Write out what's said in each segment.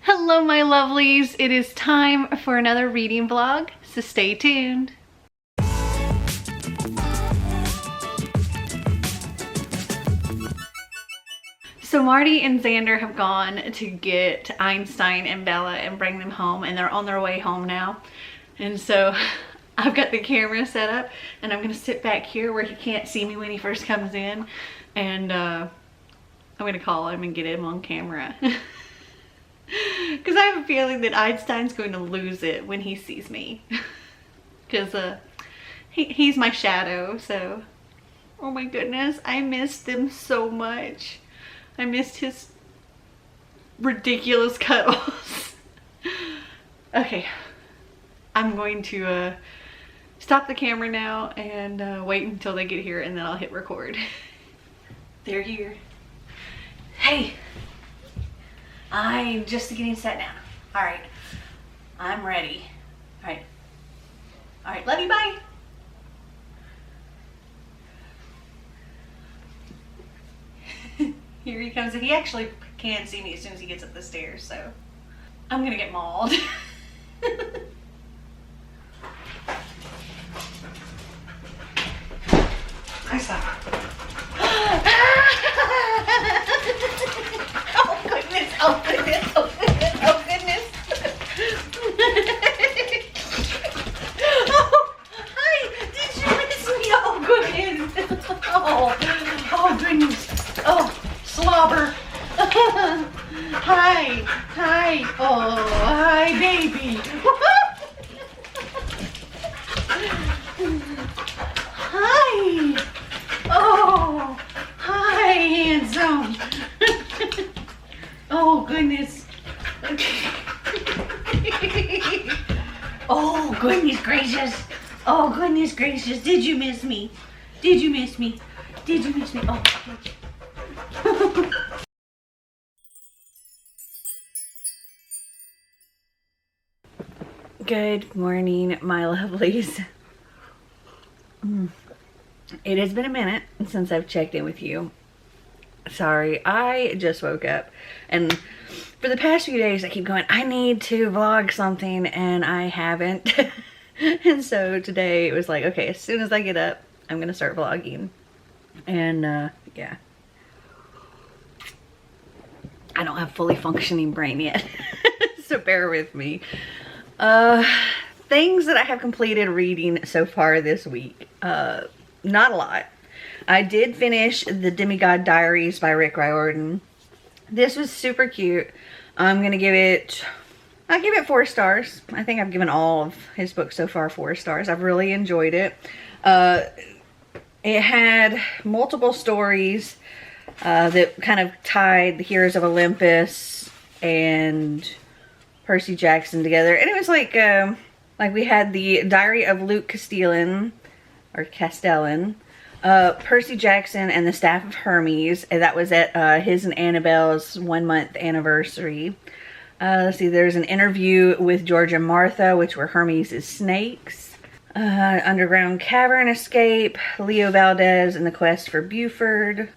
Hello my lovelies, it is time for another reading vlog, so stay tuned. So Marty and Xander have gone to get Einstein and Bella and bring them home, and they're on their way home now. And so I've got the camera set up and I'm gonna sit back here where he can't see me when he first comes in, and I'm gonna call him and get him on camera. Because I have a feeling that Einstein's going to lose it when he sees me. Because he's my shadow, so. Oh my goodness, I missed him so much. I missed his ridiculous cuddles. Okay, I'm going to stop the camera now and wait until they get here, and then I'll hit record. They're here. Hey! I'm just getting set down. All right, I'm ready. All right, love you, bye. Here he comes, and he actually can see me as soon as he gets up the stairs, so I'm gonna get mauled. I saw. Oh goodness, oh goodness, oh goodness, oh goodness. Oh, hi, did you miss me? Oh goodness. Oh goodness. Oh, slobber. Hi, oh, hi baby. Hi. Oh, hi handsome. Oh goodness. Oh goodness gracious. Oh goodness gracious. Did you miss me? Did you miss me? Did you miss me? Oh. Good morning, my lovelies. It has been a minute since I've checked in with you. Sorry, I just woke up, and for the past few days I keep going, I need to vlog something, and I haven't. And so today it was like, okay, as soon as I get up, I'm gonna start vlogging. And yeah, I don't have a fully functioning brain yet. So bear with me. Things that I have completed reading so far this week. Not a lot. I did finish The Demigod Diaries by Rick Riordan. This was super cute. I'll give it 4 stars. I think I've given all of his books so far 4 stars. I've really enjoyed it. It had multiple stories that kind of tied the Heroes of Olympus and Percy Jackson together. And it was like we had the Diary of Luke Castellan, Percy Jackson and the Staff of Hermes, and that was at his and Annabelle's 1-month anniversary. Let's see, there's an interview with George and Martha, which were Hermes' snakes. Underground Cavern Escape, Leo Valdez and the Quest for Buford,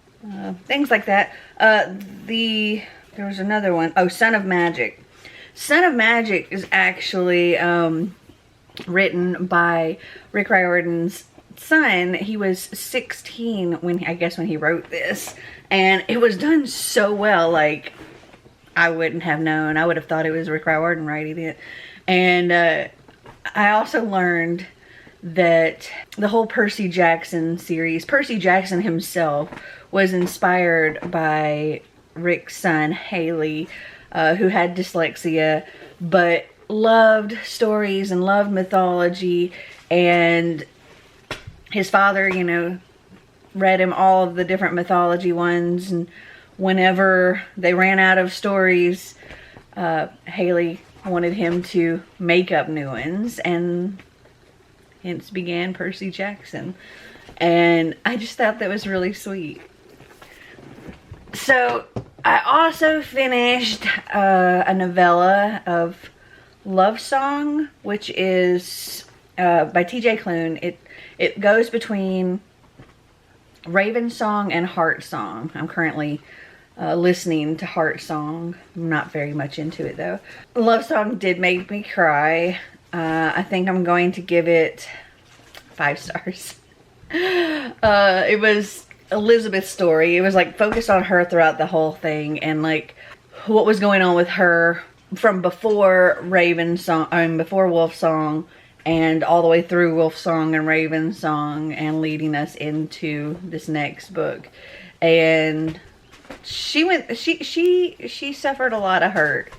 things like that. There was another one. Oh, Son of Magic. Son of Magic is actually written by Rick Riordan's son. He was 16 when he wrote this, and it was done so well, like I wouldn't have known. I would have thought it was Rick Riordan writing it. And I also learned that the whole Percy Jackson series, Percy Jackson himself was inspired by Rick's son Haley, who had dyslexia but loved stories and loved mythology, and his father, you know, read him all of the different mythology ones, and whenever they ran out of stories, Haley wanted him to make up new ones, and hence began Percy Jackson. And I just thought that was really sweet. So I also finished a novella of Love Song, which is by T.J. Klune. It goes between Raven Song and Heart Song. I'm currently listening to Heart Song. I'm not very much into it though. Love Song did make me cry. I think I'm going to give it 5 stars. It was Elizabeth's story. It was like focused on her throughout the whole thing, and like what was going on with her from before Raven Song, before Wolf Song, and all the way through Wolf Song and Raven Song, and leading us into this next book. And she suffered a lot of hurt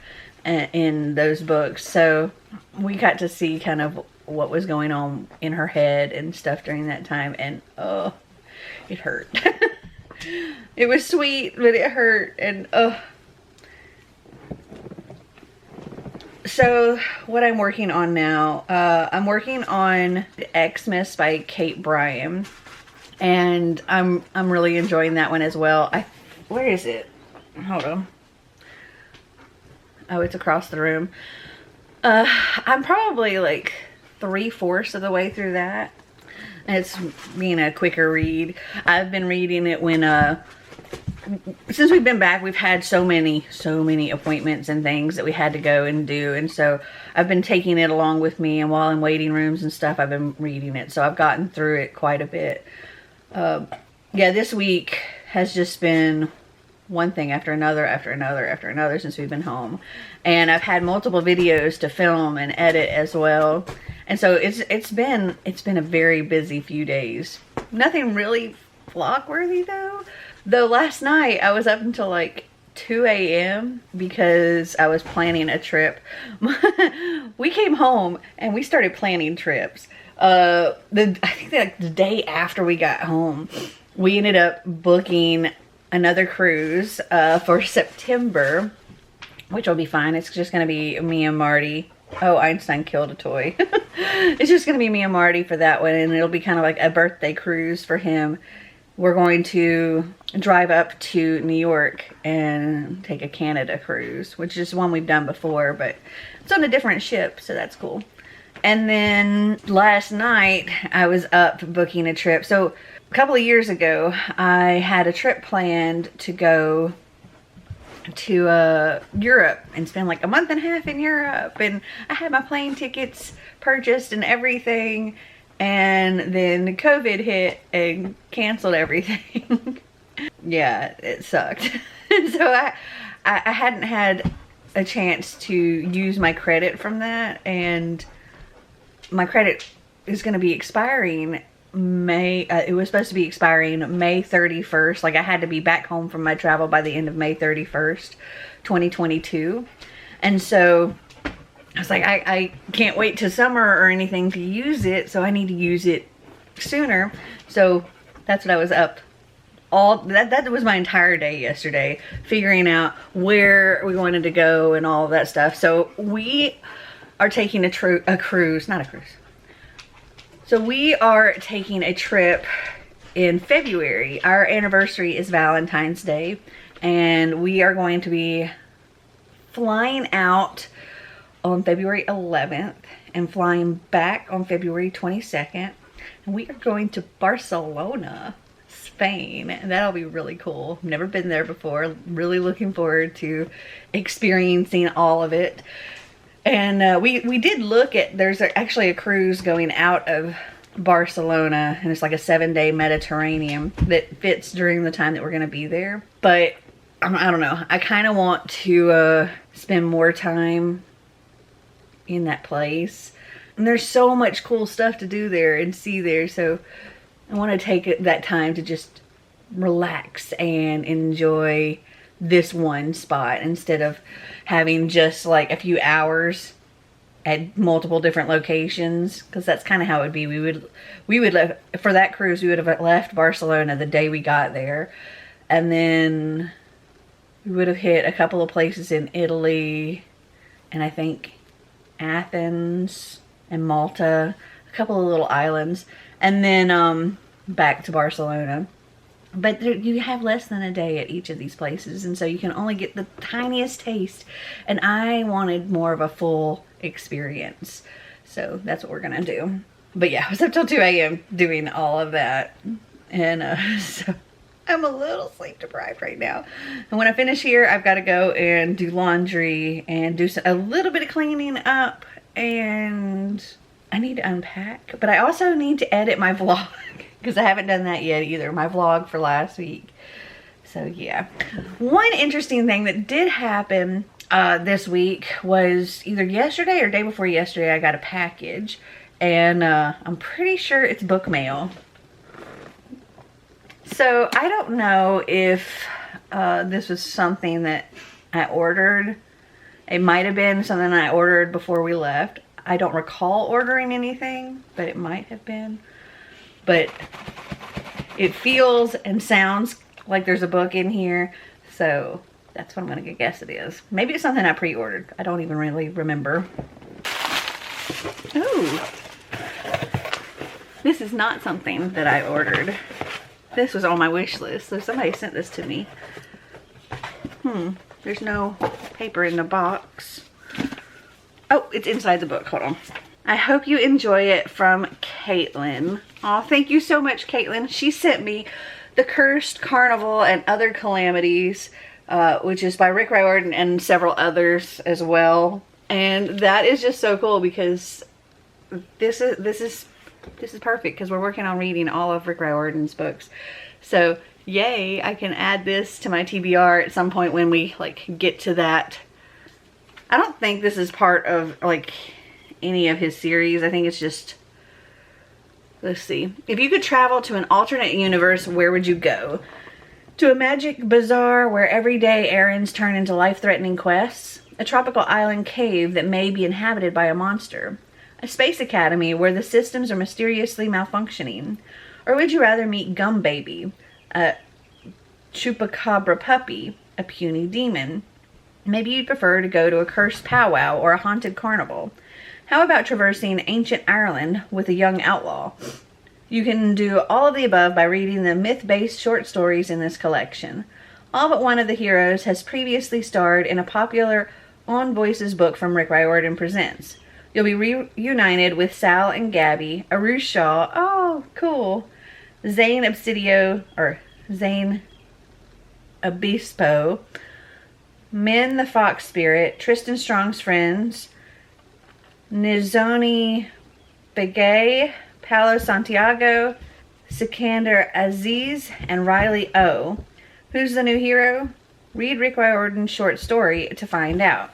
in those books, so we got to see kind of what was going on in her head and stuff during that time, and oh, it hurt. It was sweet, but it hurt, and oh. So what I'm working on now, I'm working on Xmas by Kate Bryan, and I'm really enjoying that one as well. Where is it? Hold on. Oh, it's across the room. I'm probably like 3/4 of the way through that. It's being a quicker read. I've been reading it when since we've been back, we've had so many appointments and things that we had to go and do, and so I've been taking it along with me, and while in waiting rooms and stuff, I've been reading it, so I've gotten through it quite a bit. Yeah, this week has just been one thing after another after another after another since we've been home, and I've had multiple videos to film and edit as well, and so it's been a very busy few days. Nothing really vlog worthy though last night I was up until like 2 a.m. because I was planning a trip. We came home and we started planning trips. I think that the day after we got home, we ended up booking another cruise for September, which will be fine. It's just going to be me and Marty. Oh, Einstein killed a toy. It's just going to be me and Marty for that one, and it'll be kind of like a birthday cruise for him. We're going to drive up to New York and take a Canada cruise, which is one we've done before, but it's on a different ship, so that's cool. And then last night I was up booking a trip. So a couple of years ago, I had a trip planned to go to Europe and spend like a month and a half in Europe, and I had my plane tickets purchased and everything, and then COVID hit and canceled everything. Yeah, it sucked. So I hadn't had a chance to use my credit from that, and my credit is going to be expiring it was supposed to be expiring May 31st. Like, I had to be back home from my travel by the end of May 31st, 2022. And so I was like, I can't wait till summer or anything to use it, so I need to use it sooner. So that's what I was up that was my entire day yesterday, figuring out where we wanted to go and all of that stuff. So we are taking a cruise, not a cruise. So we are taking a trip in February. Our anniversary is Valentine's Day, and we are going to be flying out on February 11th and flying back on February 22nd. And we are going to Barcelona, Spain, and that'll be really cool. Never been there before. Really looking forward to experiencing all of it. And we did look at, there's actually a cruise going out of Barcelona, and it's like a 7-day Mediterranean that fits during the time that we're going to be there. But I don't know. I kind of want to spend more time in that place. And there's so much cool stuff to do there and see there. So I want to take that time to just relax and enjoy this one spot instead of having just like a few hours at multiple different locations, because that's kind of how it would be. We would for that cruise, we would have left Barcelona the day we got there, and then we would have hit a couple of places in Italy, and I think Athens and Malta, a couple of little islands, and then back to Barcelona. But you have less than a day at each of these places, and so you can only get the tiniest taste. And I wanted more of a full experience, so that's what we're gonna do. But yeah, I was up till 2 a.m. doing all of that, and so I'm a little sleep deprived right now. And when I finish here, I've got to go and do laundry and do a little bit of cleaning up, and I need to unpack, but I also need to edit my vlog because I haven't done that yet either, my vlog for last week. So yeah. One interesting thing that did happen this week was either yesterday or day before yesterday, I got a package, and I'm pretty sure it's book mail. So I don't know if this was something that I ordered. It might have been something I ordered before we left. I don't recall ordering anything, but it might have been. But it feels and sounds like there's a book in here, so that's what I'm gonna guess it is. Maybe it's something I pre-ordered. I don't even really remember. Ooh. This is not something that I ordered. This was on my wish list, so somebody sent this to me. There's no paper in the box. Oh, it's inside the book. Hold on. I hope you enjoy it, from Caitlin. Oh, thank you so much, Caitlin. She sent me The Cursed Carnival and Other Calamities, which is by Rick Riordan and several others as well. And that is just so cool because this is perfect because we're working on reading all of Rick Riordan's books. So yay, I can add this to my TBR at some point when we like get to that. I don't think this is part of like any of his series. I think it's just, let's see. If you could travel to an alternate universe, where would you go? To a magic bazaar where everyday errands turn into life-threatening quests? A tropical island cave that may be inhabited by a monster? A space academy where the systems are mysteriously malfunctioning? Or would you rather meet Gum Baby, a chupacabra puppy, a puny demon? Maybe you'd prefer to go to a cursed powwow or a haunted carnival. How about traversing ancient Ireland with a young outlaw? You can do all of the above by reading the myth-based short stories in this collection. All but one of the heroes has previously starred in a popular On Voices book from Rick Riordan Presents. You'll be reunited with Sal and Gabby, Arush Shaw, oh, cool, Zane Obispo, Min the Fox Spirit, Tristan Strong's friends, Nizoni Begay, Paolo Santiago, Sikander Aziz, and Riley O. Who's the new hero? Read Rick Riordan's short story to find out.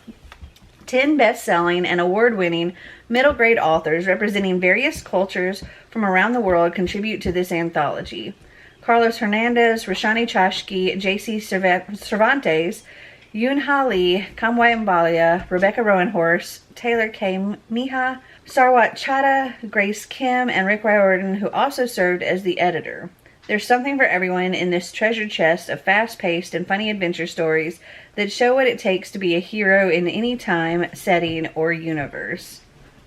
10 best-selling and award-winning middle-grade authors representing various cultures from around the world contribute to this anthology. Carlos Hernandez, Rashani Chashki, J.C. Cervantes, Yoon-Ha Lee, Kamwai Mbalia, Rebecca Rowanhorse, Taylor K. Miha, Sarwat Chadha, Grace Kim, and Rick Riordan, who also served as the editor. There's something for everyone in this treasure chest of fast-paced and funny adventure stories that show what it takes to be a hero in any time, setting, or universe.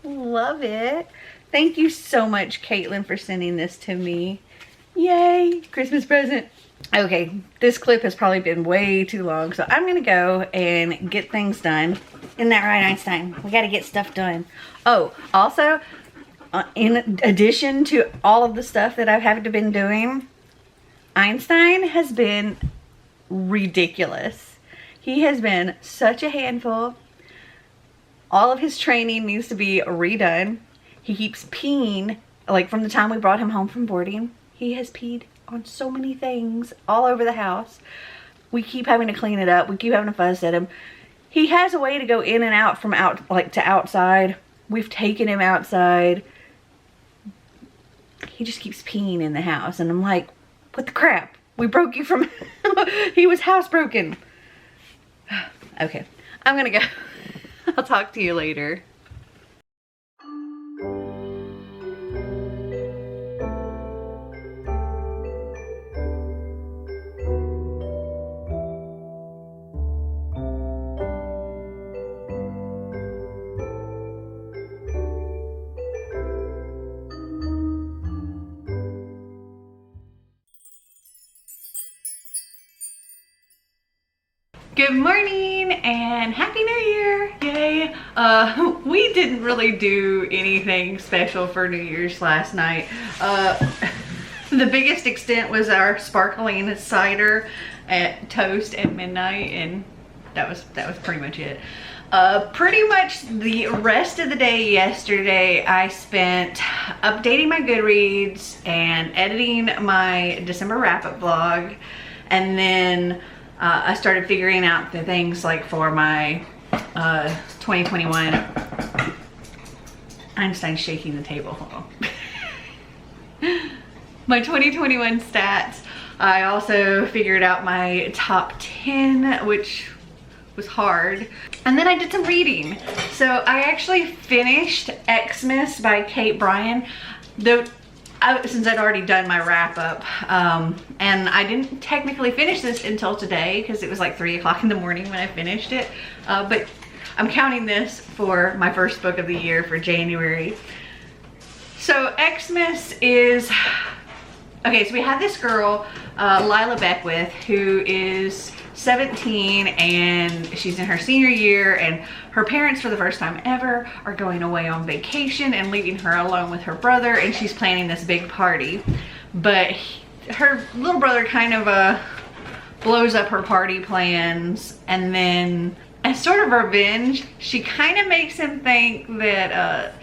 Love it. Thank you so much, Caitlin, for sending this to me. Yay! Christmas present. Okay, this clip has probably been way too long, so I'm going to go and get things done. Isn't that right, Einstein? We got to get stuff done. Oh, also, in addition to all of the stuff that I've been doing, Einstein has been ridiculous. He has been such a handful. All of his training needs to be redone. He keeps peeing, like from the time we brought him home from boarding. He has peed on so many things all over the house. We keep having to clean it up. We keep having to fuss at him. He has a way to go in and out from to outside. We've taken him outside. He just keeps peeing in the house. And I'm like, what the crap? We broke you from... He was housebroken. Okay, I'm gonna go. I'll talk to you later. Good morning and Happy New Year! Yay! We didn't really do anything special for New Year's last night. The biggest extent was our sparkling cider at toast at midnight, and that was pretty much it. Pretty much the rest of the day yesterday I spent updating my Goodreads and editing my December wrap-up vlog, and then I started figuring out the things like for my 2021 Einstein shaking the table. Hold on. My 2021 stats. I also figured out my top 10, which was hard. And then I did some reading. So I actually finished Xmas by Kate Bryan, since I'd already done my wrap up. And I didn't technically finish this until today because it was like 3 o'clock in the morning when I finished it. But I'm counting this for my first book of the year for January. So Xmas is, okay, so we have this girl, Lila Beckwith, who is 17 and she's in her senior year, and her parents for the first time ever are going away on vacation and leaving her alone with her brother, and she's planning this big party. But her little brother kind of blows up her party plans, and then as sort of revenge, she kind of makes him think that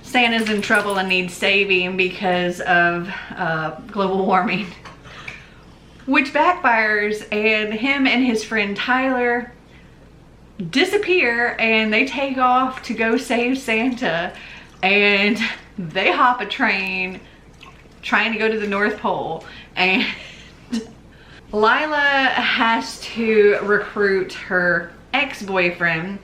Santa's in trouble and needs saving because of global warming, which backfires, and him and his friend Tyler disappear, and they take off to go save Santa, and they hop a train trying to go to the North Pole, and Lila has to recruit her ex-boyfriend,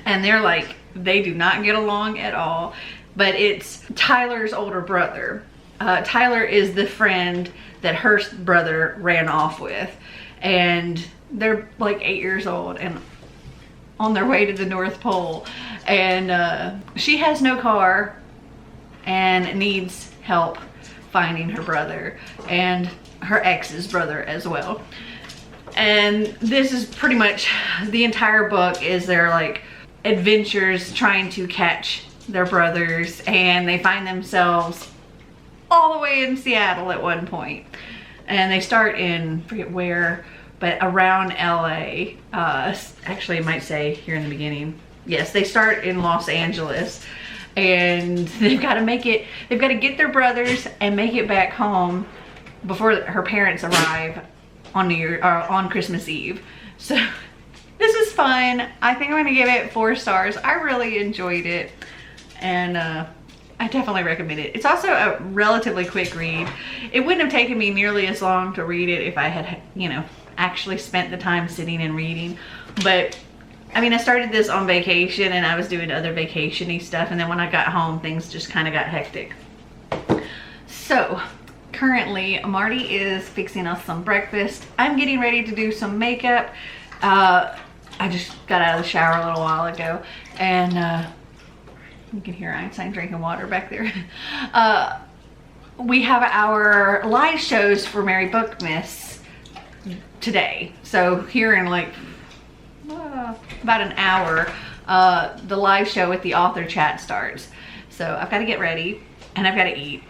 and they're like, they do not get along at all, but it's Tyler's older brother. Tyler is the friend that her brother ran off with, and they're like 8 years old and on their way to the North Pole, and she has no car and needs help finding her brother and her ex's brother as well. And this is pretty much the entire book, is their like adventures trying to catch their brothers, and they find themselves all the way in Seattle at one point. And they start in, forget where, but around LA. Actually, I might say here in the beginning. Yes, they start in Los Angeles, and they've got to make it, they've got to get their brothers and make it back home before her parents arrive on on Christmas Eve. So this is fun. I think I'm gonna give it 4 stars. I really enjoyed it, and I definitely recommend it. It's also a relatively quick read. It wouldn't have taken me nearly as long to read it if I had, you know, actually spent the time sitting and reading. But I mean, I started this on vacation and I was doing other vacation-y stuff, and then when I got home, things just kind of got hectic. So currently Marty is fixing us some breakfast. I'm getting ready to do some makeup. I just got out of the shower a little while ago, and you can hear Einstein drinking water back there. We have our live shows for Merry Bookmas today. So here in like about an hour, the live show with the author chat starts. So I've got to get ready and I've got to eat.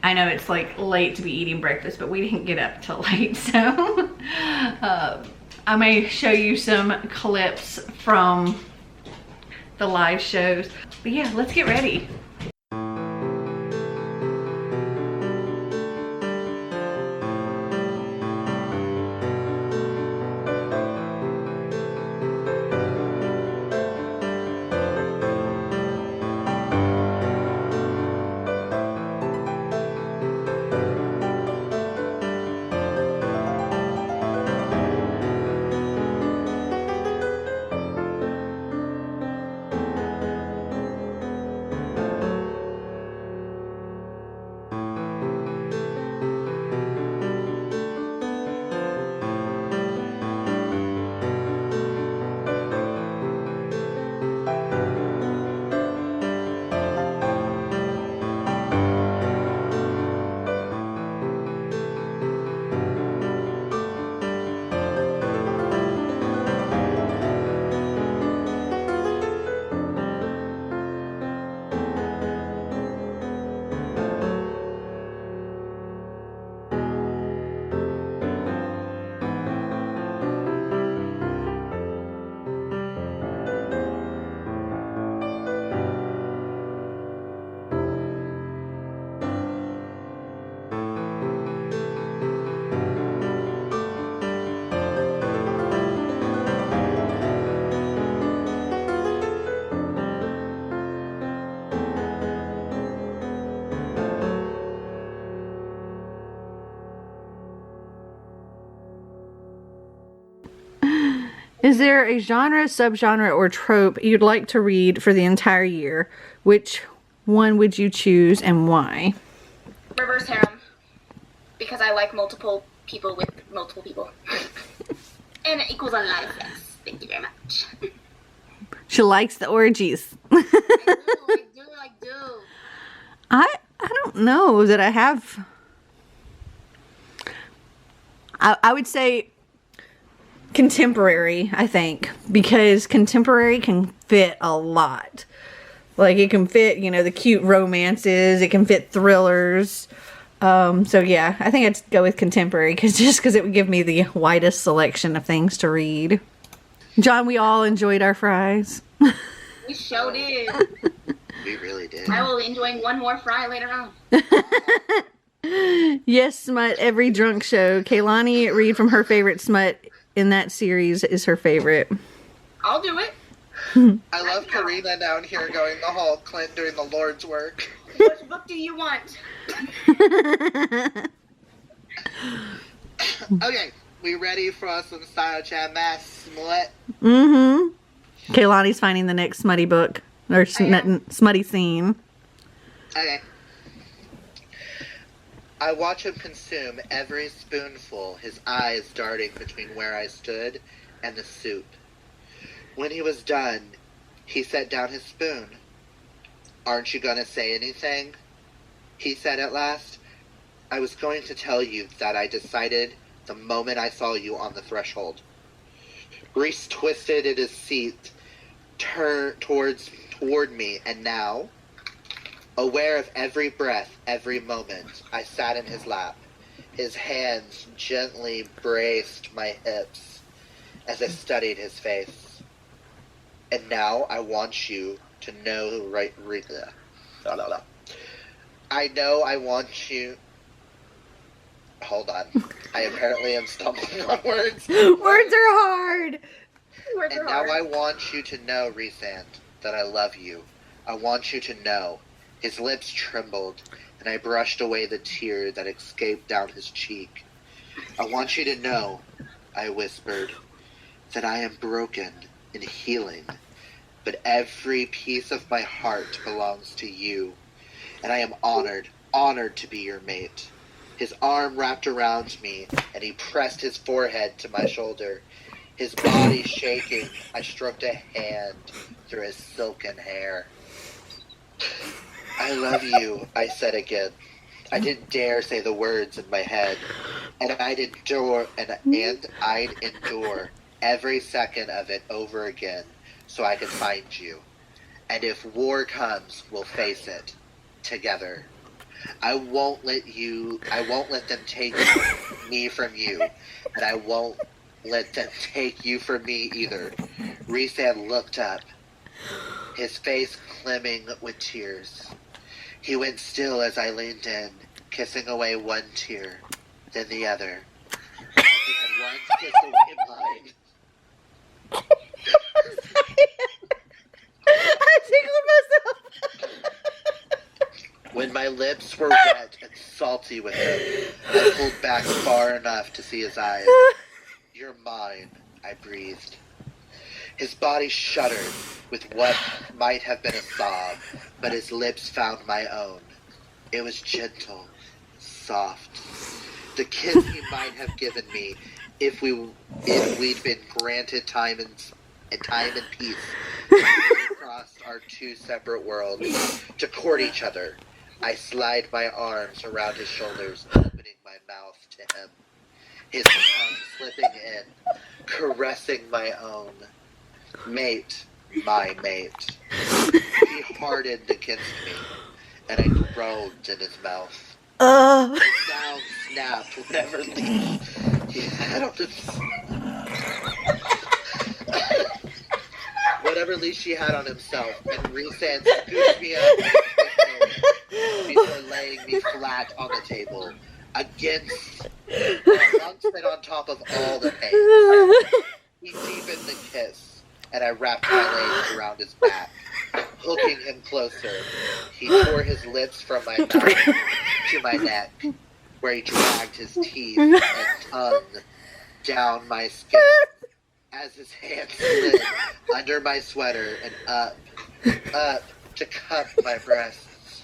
I know it's like late to be eating breakfast, but we didn't get up till late. So I may show you some clips from the live shows. But yeah, let's get ready. Is there a genre, subgenre, or trope you'd like to read for the entire year? Which one would you choose and why? Reverse harem. Because I like multiple people with multiple people. And it equals a lot of sex. Thank you very much. She likes the orgies. I do. I don't know that I have. I would say contemporary, I think, because contemporary can fit a lot. Like, it can fit, you know, the cute romances, it can fit thrillers. So yeah, I think I'd go with contemporary because it would give me the widest selection of things to read. John, we all enjoyed our fries. We sure did. We really did. I will enjoy one more fry later on. Yes, smut, every drunk show. Kaylani read from her favorite smut in that series is her favorite. I'll do it. I love Karina down here going the whole Clint doing the Lord's work. Which book do you want? Okay, we ready for some style chat mass smut? Mm-hmm. Kaylani's finding the next smutty book. Or smutty scene. Okay. I watch him consume every spoonful, his eyes darting between where I stood and the soup. When he was done, he set down his spoon. "Aren't you gonna say anything?" he said at last. "I was going to tell you that I decided the moment I saw you on the threshold." Reese twisted in his seat, turned toward me, and now, aware of every breath, every moment, I sat in his lap. His hands gently braced my hips as I studied his face. "And now I want you to know I know I want you..." Hold on. I apparently am stumbling on words. Words are hard. "And now I want you to know, Resand, that I love you. I want you to know." His lips trembled, and I brushed away the tear that escaped down his cheek. "I want you to know," I whispered, "that I am broken and healing, but every piece of my heart belongs to you, and I am honored to be your mate." His arm wrapped around me, and he pressed his forehead to my shoulder. His body shaking, I stroked a hand through his silken hair. "I love you," I said again. I didn't dare say the words in my head, and I'd endure every second of it over again so I could find you. And if war comes, we'll face it together. I won't let them take me from you, and I won't let them take you from me either. Resand looked up, his face glimmering with tears. He went still as I leaned in, kissing away one tear, then the other. As he had once kissed away mine. I tickled myself. When my lips were wet and salty with him, I pulled back far enough to see his eyes. "You're mine," I breathed. His body shuddered with what might have been a sob, but his lips found my own. It was gentle, soft. The kiss he might have given me if we'd been granted time and peace to cross our two separate worlds to court each other. I slid my arms around his shoulders, opening my mouth to him. His tongue slipping in, caressing my own. Mate, my mate. He hardened against me, and I groaned in his mouth. The sound snapped whatever leash he had on himself, and Resand scooped me up before laying me flat on the table, amongst and on top of all the pain. He deepened the kiss, and I wrapped my legs around his back, hooking him closer. He tore his lips from my mouth to my neck, where he dragged his teeth and tongue down my skin. as his hand slid under my sweater and up to cup my breasts.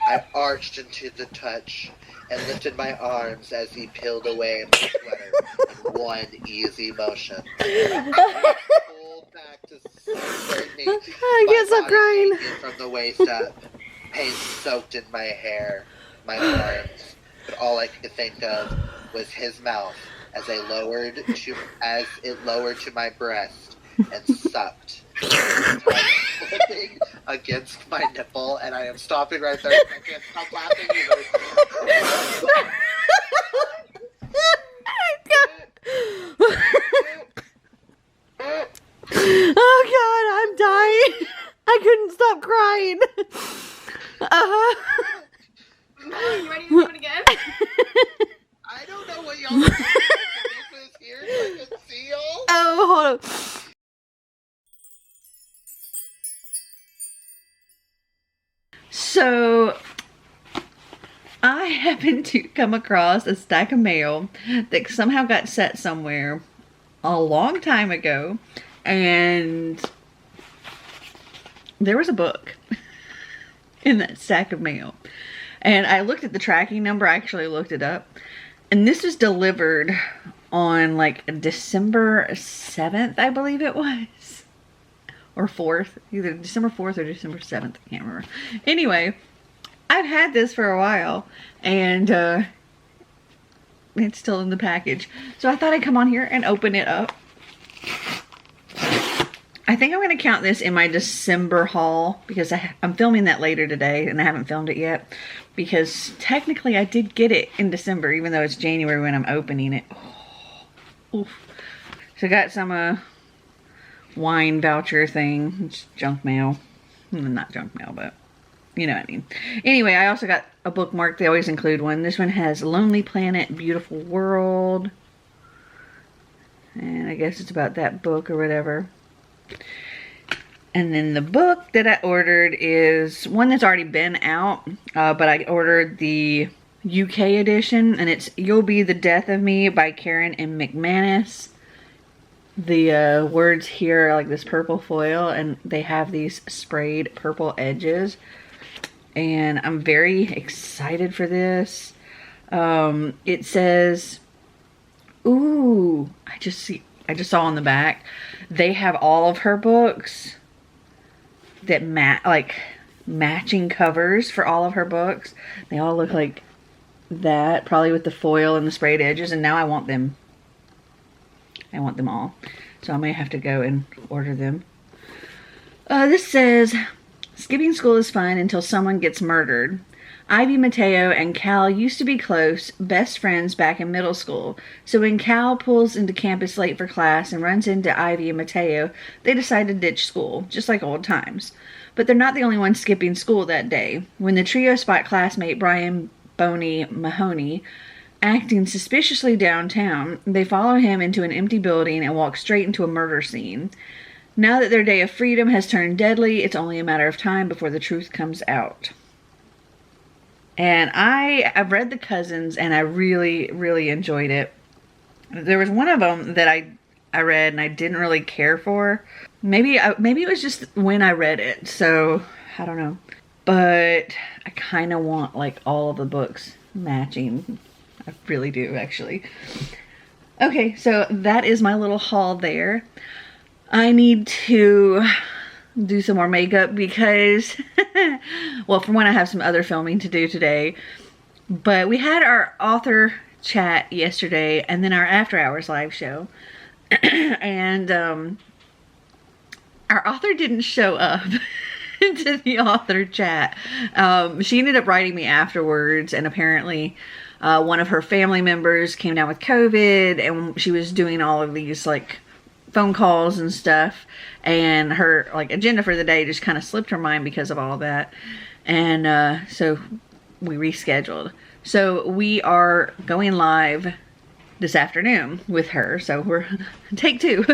I arched into the touch and lifted my arms as he peeled away my sweater in one easy motion. I pulled back to separate me. I can't stop crying. From the waist up, pain soaked in my hair, my arms, but all I could think of was his mouth as it lowered to my breast and sucked, flipping against my nipple, and I am stopping right there. I can't stop laughing either. Oh God, I'm dying. I couldn't stop crying. You ready to do it again? I don't know what y'all are doing. This is here so I can see y'all. Oh, hold on. So, I happened to come across a stack of mail that somehow got set somewhere a long time ago, and there was a book in that stack of mail. And I looked at the tracking number, I actually looked it up, and this was delivered on like December 7th, I believe it was. Or 4th, either December 4th or December 7th, I can't remember. Anyway, I've had this for a while, and it's still in the package. So I thought I'd come on here and open it up. I think I'm going to count this in my December haul, because I'm filming that later today, and I haven't filmed it yet. Because technically I did get it in December, even though it's January when I'm opening it. Oh, oof. So I got some wine voucher thing. It's junk mail. Not junk mail, but you know what I mean. Anyway, I also got a bookmark. They always include one. This one has Lonely Planet, Beautiful World. And I guess it's about that book or whatever. And then the book that I ordered is one that's already been out. But I ordered the UK edition. And it's You'll Be the Death of Me by Karen M. McManus. The words here are like this purple foil, and they have these sprayed purple edges, and I'm very excited for this. It says, ooh, I just saw on the back, they have all of her books that matching covers for all of her books. They all look like that, probably with the foil and the sprayed edges, and now I want them. I want them all. So I may have to go and order them. This says, skipping school is fun until someone gets murdered. Ivy, Mateo, and Cal used to be close, best friends back in middle school. So when Cal pulls into campus late for class and runs into Ivy and Mateo, they decide to ditch school, just like old times. But they're not the only ones skipping school that day. When the trio spot classmate Brian Boney Mahoney acting suspiciously downtown, they follow him into an empty building and walk straight into a murder scene. Now that their day of freedom has turned deadly, it's only a matter of time before the truth comes out. And I've read The Cousins, and I really, really enjoyed it. There was one of them that I read and I didn't really care for. Maybe it was just when I read it, so I don't know. But I kind of want like all of the books matching. I really do, actually. Okay, so that is my little haul there. I need to do some more makeup because, well, for one, I have some other filming to do today. But we had our author chat yesterday and then our After Hours live show. And our author didn't show up to the author chat. She ended up writing me afterwards, and apparently one of her family members came down with COVID, and she was doing all of these like phone calls and stuff, and her like agenda for the day just kind of slipped her mind because of all that. And so we rescheduled. So we are going live this afternoon with her. So we're take two.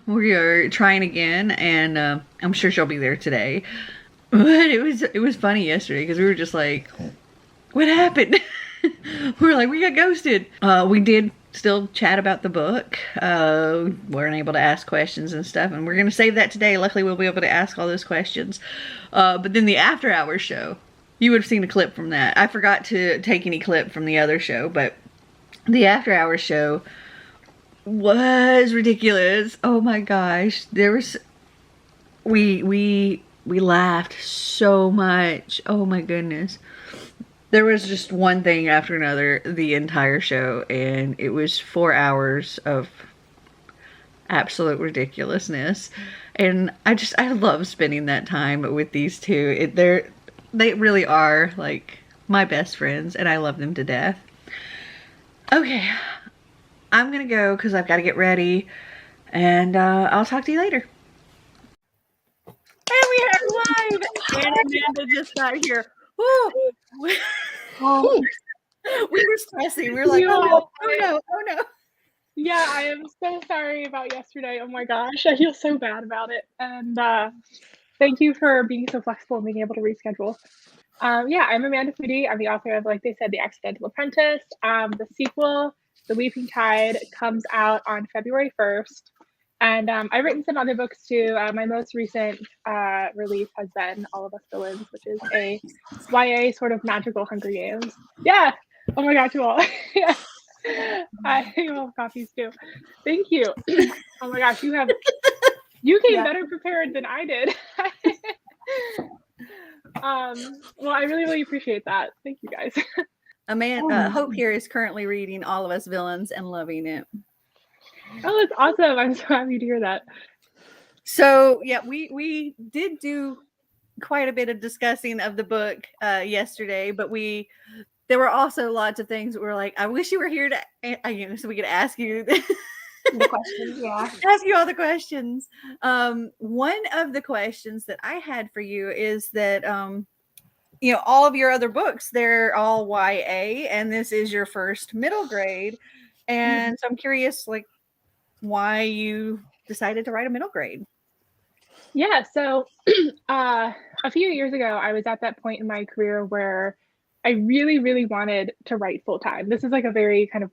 We are trying again, and I'm sure she'll be there today. But it was funny yesterday because we were just like, what happened? We were like, we got ghosted. We did still chat about the book. Weren't able to ask questions and stuff, and we're going to save that today. Luckily, we'll be able to ask all those questions. But then the after hours show, you would have seen a clip from that. I forgot to take any clip from the other show, but the after hours show was ridiculous. Oh my gosh. We laughed so much. Oh my goodness. There was just one thing after another the entire show, and it was 4 hours of absolute ridiculousness. And I love spending that time with these two. They really are like my best friends, and I love them to death. Okay, I'm gonna go because I've got to get ready, and I'll talk to you later. And we are live, and Amanda just got here. Woo! Oh, We were stressing. We were like, oh no, oh no, oh no. yeah, I am so sorry about yesterday. Oh my gosh, I feel so bad about it. And thank you for being so flexible and being able to reschedule. Yeah, I'm Amanda Foody. I'm the author of, like they said, The Accidental Apprentice. The sequel, The Weeping Tide, comes out on February 1st. And I've written some other books too. My most recent release has been All of Us Villains, which is a YA sort of magical Hunger Games. Yeah. Oh my gosh, you all. Yeah. I love coffees too. Thank you. Oh my gosh, you came better prepared than I did. Well, I really, really appreciate that. Thank you guys. Amanda, Hope here is currently reading All of Us Villains and loving it. Oh, that's awesome. I'm so happy to hear that. So yeah, we did do quite a bit of discussing of the book yesterday, but there were also lots of things that were like, I wish you were here to so we could ask you The questions, yeah. ask you all the questions. One of the questions that I had for you is that all of your other books, they're all YA, and this is your first middle grade, and so I'm curious, like, why you decided to write a middle grade. Yeah, so a few years ago, I was at that point in my career where I really, really wanted to write full time. This is like a very kind of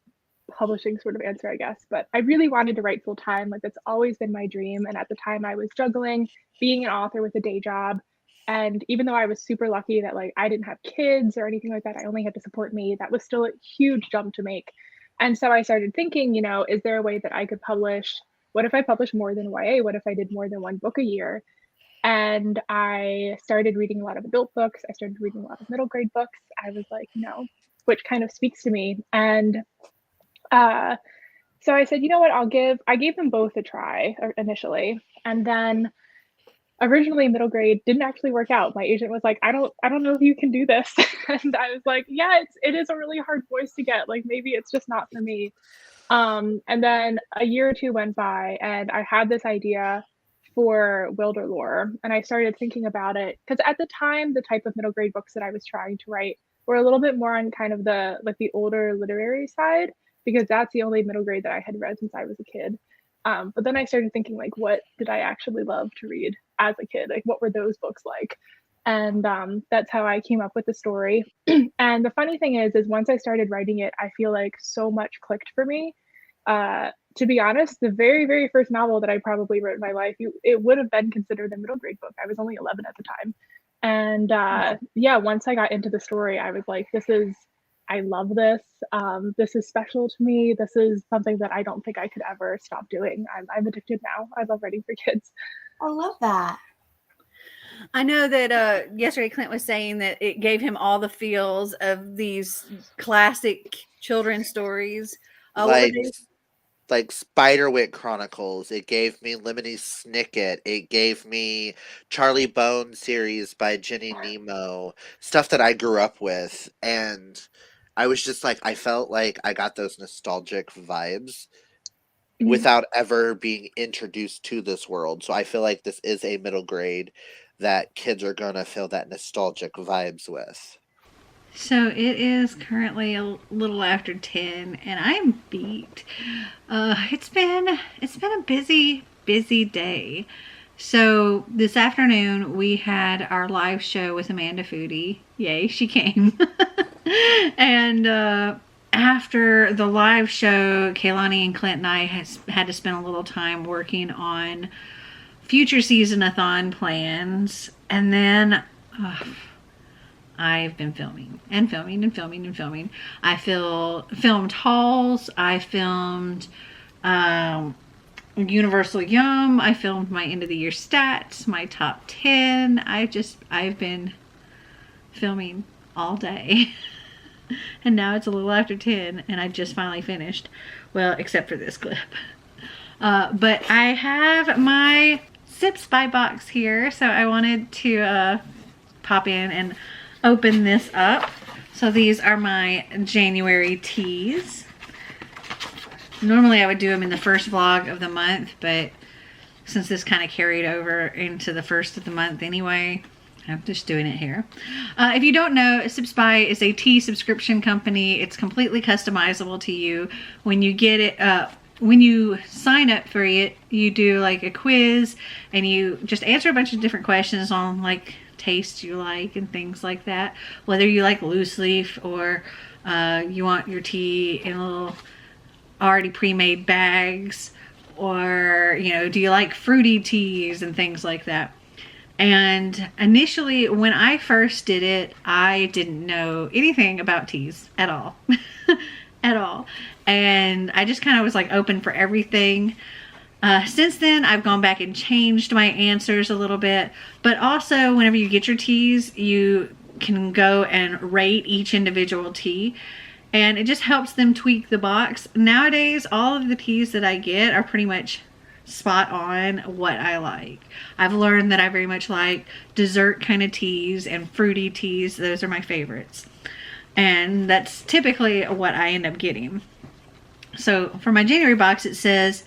publishing sort of answer, I guess, but I really wanted to write full time. Like, that's always been my dream. And at the time, I was juggling being an author with a day job. And even though I was super lucky that like I didn't have kids or anything like that, I only had to support me, that was still a huge jump to make. And so I started thinking, is there a way that I could publish? What if I published more than YA? What if I did more than one book a year? And I started reading a lot of adult books. I started reading a lot of middle grade books. I was like, which kind of speaks to me. And so I said, you know what, I gave them both a try initially. And then originally middle grade didn't actually work out. My agent was like, I don't know if you can do this. And I was like, yeah, it is a really hard voice to get. Like, maybe it's just not for me. And then a year or two went by, and I had this idea for Wilder Lore, and I started thinking about it because at the time, the type of middle grade books that I was trying to write were a little bit more on kind of the older literary side, because that's the only middle grade that I had read since I was a kid. But then I started thinking, like, what did I actually love to read as a kid? Like, what were those books like? And that's how I came up with the story. And the funny thing is once I started writing it, I feel like so much clicked for me. To be honest, the very, very first novel that I probably wrote in my life, it would have been considered a middle grade book. I was only 11 at the time. And yeah, once I got into the story, I was like, I love this. This is special to me. This is something that I don't think I could ever stop doing. I'm addicted now. I love writing for kids. I love that. I know that yesterday Clint was saying that it gave him all the feels of these classic children's stories. Like Spiderwick Chronicles. It gave me Lemony Snicket. It gave me Charlie Bone series by Jenny Nemo. Stuff that I grew up with. And I was just like, I felt like I got those nostalgic vibes without ever being introduced to this world. So I feel like this is a middle grade that kids are going to feel that nostalgic vibes with. So it is currently a little after 10, and I am beat. It's been a busy day. So this afternoon we had our live show with Amanda Foody. Yay, she came. And after the live show, Kaylani and Clint and I had to spend a little time working on future season-a-thon plans. And then I've been filming and filming and filming and filming. I filmed hauls. I filmed Universal Yum. I filmed my end of the year stats, my top 10. I've been filming all day. And now it's a little after 10 and I just finally finished. Well, except for this clip. But I have my Sipsby box here, so I wanted to pop in and open this up. So these are my January teas. Normally I would do them in the first vlog of the month, but since this kind of carried over into the first of the month anyway, I'm just doing it here. If you don't know, Sipsby is a tea subscription company. It's completely customizable to you. When you get it, when you sign up for it, you do like a quiz and you just answer a bunch of different questions on like tastes you like and things like that. Whether you like loose leaf or you want your tea in little already pre-made bags, or you know, do you like fruity teas and things like that. And initially when I first did it, I didn't know anything about teas at all. At all. And I just kind of was like open for everything. Since then, I've gone back and changed my answers a little bit. But also, whenever you get your teas, you can go and rate each individual tea. And it just helps them tweak the box. Nowadays, all of the teas that I get are pretty much spot on what I like. I've learned that I very much like dessert kind of teas and fruity teas. Those are my favorites. And that's typically what I end up getting. So for my January box, it says,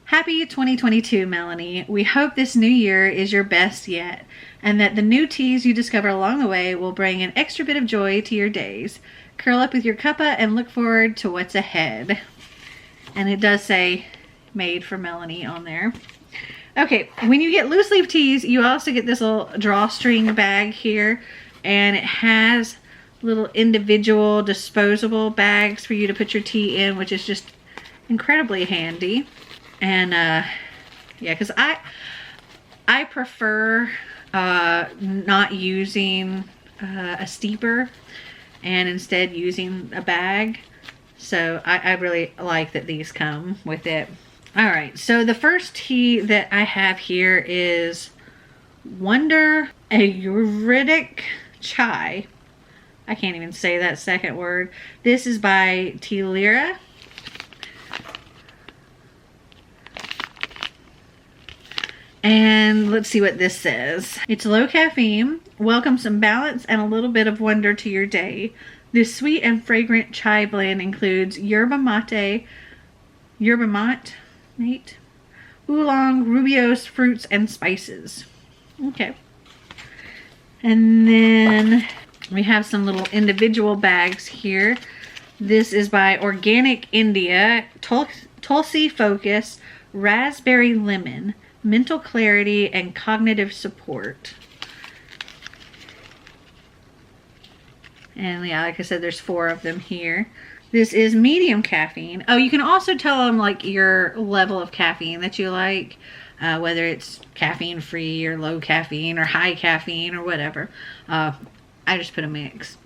"Happy 2022, Melanie. We hope this new year is your best yet, and that the new teas you discover along the way will bring an extra bit of joy to your days. Curl up with your cuppa and look forward to what's ahead." And it does say made for Melanie on there. Okay, when you get loose leaf teas, you also get this little drawstring bag here, and it has little individual disposable bags for you to put your tea in, which is just incredibly handy. And yeah, because I prefer not using a steeper and instead using a bag. So I really like that these come with it. All right, so the first tea that I have here is Wonder Ayurvedic Chai. I can't even say that second word. This is by Tea Lira. And let's see what this says. It's low caffeine, welcome some balance and a little bit of wonder to your day. This sweet and fragrant chai blend includes yerba mate, oolong, rubiose, fruits, and spices. Okay. And then we have some little individual bags here. This is by Organic India, Tulsi Focus, Raspberry Lemon, Mental Clarity, and Cognitive Support. And yeah, like I said, there's 4 of them here. This is medium caffeine. Oh, you can also tell them like your level of caffeine that you like, whether it's caffeine free or low caffeine or high caffeine or whatever. I just put a mix.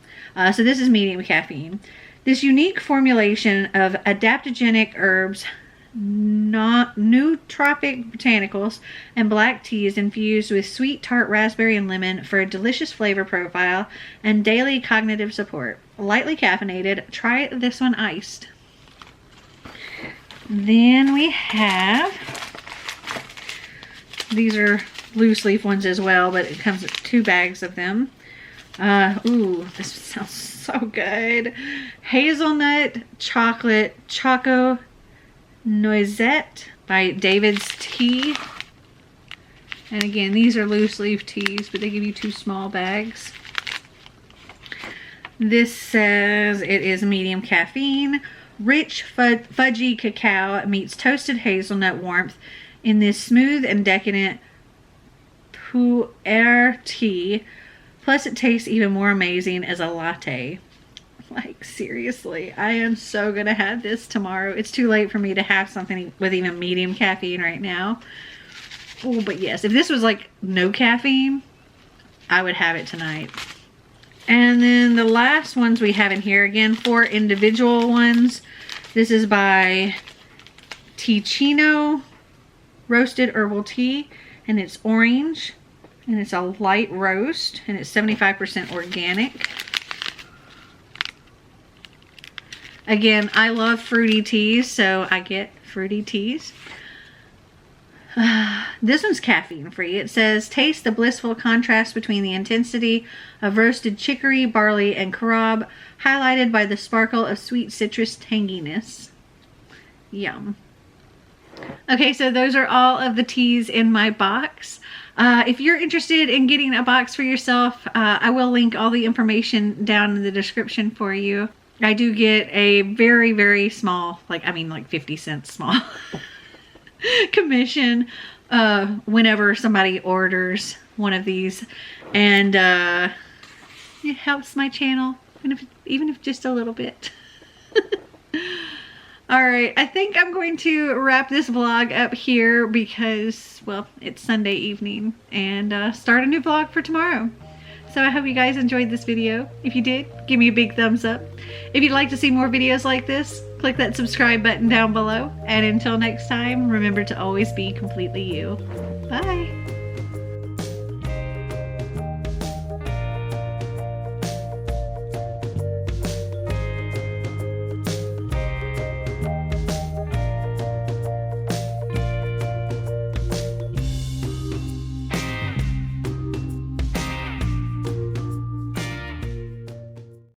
So this is medium caffeine. This unique formulation of adaptogenic herbs, nootropic botanicals, and black tea is infused with sweet tart raspberry and lemon for a delicious flavor profile and daily cognitive support. Lightly caffeinated. Try this one iced. Then we have, these are loose leaf ones as well, but it comes with 2 bags of them. Ooh, this sounds so good. Hazelnut chocolate choco noisette by David's Tea. And again, these are loose leaf teas, but they give you 2 small bags. This says it is medium caffeine. Rich fudgy cacao meets toasted hazelnut warmth in this smooth and decadent pu'er tea. Plus it tastes even more amazing as a latte. Like, seriously, I am so gonna have this tomorrow. It's too late for me to have something with even medium caffeine right now. Oh, but yes, if this was like no caffeine, I would have it tonight. And then the last ones we have in here, again, 4 individual ones. This is by Ticino Roasted Herbal Tea, and it's orange, and it's a light roast, and it's 75% organic. Again, I love fruity teas, so I get fruity teas. This one's caffeine free. It says, taste the blissful contrast between the intensity of roasted chicory, barley, and carob, highlighted by the sparkle of sweet citrus tanginess. Yum. Okay, so those are all of the teas in my box. If you're interested in getting a box for yourself, I will link all the information down in the description for you. I do get a very, very small, like 50 cents small commission whenever somebody orders one of these, and it helps my channel, even if just a little bit. Alright, I think I'm going to wrap this vlog up here because, well, it's Sunday evening, and start a new vlog for tomorrow. So I hope you guys enjoyed this video. If you did, give me a big thumbs up. If you'd like to see more videos like this, click that subscribe button down below. And until next time, remember to always be completely you. Bye!